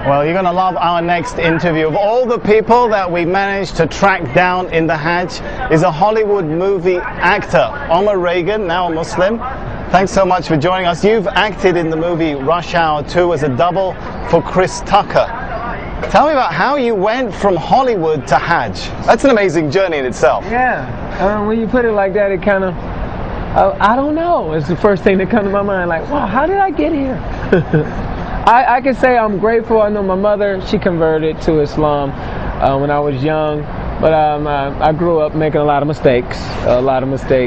Well, you're going to love our next interview. Of all the people that we managed to track down in the Hajj is a Hollywood movie actor, Omar Reagan, now a Muslim. Thanks so much for joining us. You've acted in the movie Rush Hour 2 as a double for Chris Tucker. Tell me about how you went from Hollywood to Hajj. That's an amazing journey in itself. Yeah, when you put it like that, it kind of, I don't know. It's the first thing that comes to my mind, like, wow, how did I get here? I can say I'm grateful. I know my mother, she converted to Islam when I was young, but I grew up making a lot of mistakes. We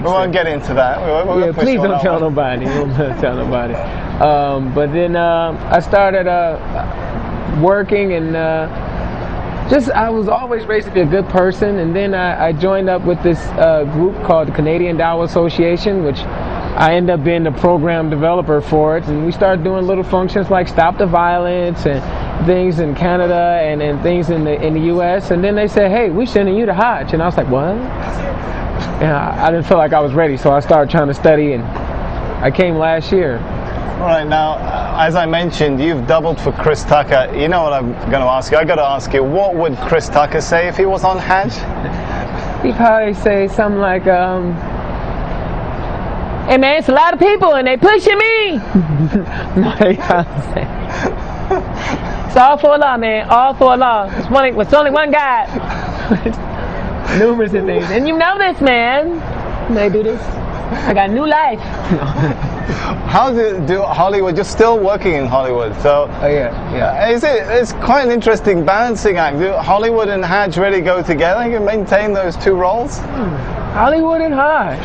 won't get into that. Yeah, please don't tell nobody. Don't tell nobody. But then I started working, and I was always raised to be a good person. And then I joined up with this group called the Canadian Dawah Association, which I ended up being the program developer for it, and we started doing little functions like Stop the Violence and things in Canada and things in the U.S. And then they said, hey, we're sending you to Hajj. And I was like, what? And I didn't feel like I was ready, so I started trying to study, and I came last year. All right, now, as I mentioned, you've doubled for Chris Tucker. You know what I'm going to ask you? I got to ask you, what would Chris Tucker say if he was on Hajj? He'd probably say something like, hey man, it's a lot of people and they pushing me. No, they can't say. It's all for Allah, man. All for Allah. It's only one God. Numerous of things. And you know this, man. They do this. I got new life. How do Hollywood? You're still working in Hollywood, so yeah. It's quite an interesting balancing act. Do Hollywood and Hajj really go together? You can maintain those two roles. Hollywood and Hajj.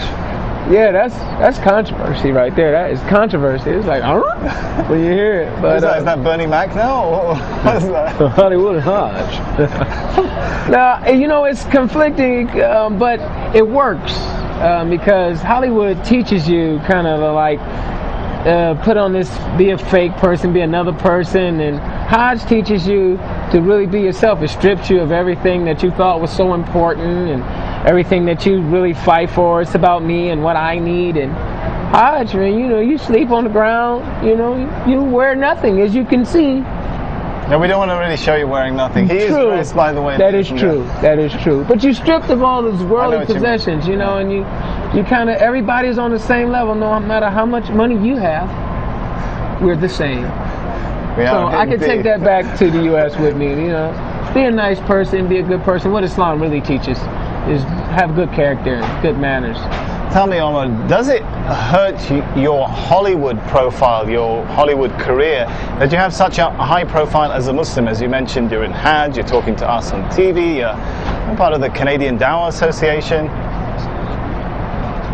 Yeah, that's controversy right there. That is controversy. It's like, when you hear it. But is that Bernie Mac now? Or what is that? Hollywood and Hajj. Now, you know, it's conflicting, but it works because Hollywood teaches you kind of like put on this, be a fake person, be another person, and Hajj teaches you to really be yourself. It strips you of everything that you thought was so important and everything that you really fight for. It's about me and what I need. And Hajj, man, you know, you sleep on the ground, you know, you wear nothing, as you can see. No, we don't want to really show you wearing nothing. He is dressed, by the way. That is true. That is true. But you stripped of all those worldly possessions, you know, and you kind of, everybody's on the same level, no matter how much money you have. We're the same. So I can take that back to the U.S. with me, you know. Be a nice person, be a good person. What Islam really teaches is have good character, good manners. Tell me, Omar, does it hurt your Hollywood profile, your Hollywood career, that you have such a high profile as a Muslim? As you mentioned, you're in Hajj, you're talking to us on TV, you're part of the Canadian Dawah Association.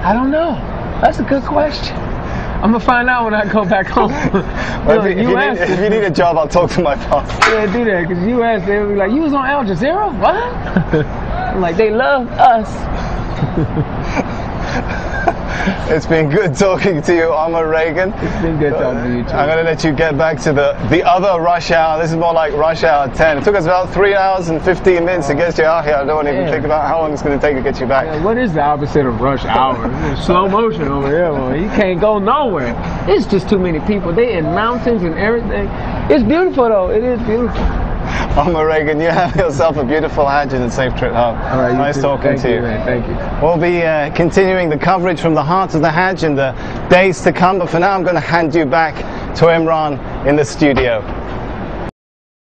I don't know. That's a good question. I'm going to find out when I go back home. Well, if you need a job, I'll talk to my boss. Yeah, do that, because you asked, they'll be like, you was on Al Jazeera? What? I'm like, they love us. It's been good talking to you, Omar Reagan. It's been good talking to you too. I'm going to let you get back to the other rush hour. This is more like rush hour 10. It took us about 3 hours and 15 minutes to get you out here. I don't even think about how long it's going to take to get you back. Yeah, what is the opposite of rush hour? Slow motion over here, man. You can't go nowhere. It's just too many people. They in mountains and everything. It's beautiful though. It is beautiful. Omar Reagan, you have yourself a beautiful Hajj and a safe trip home. All right, nice talking to you. Man. Thank you. We'll be continuing the coverage from the heart of the Hajj in the days to come, but for now I'm going to hand you back to Imran in the studio.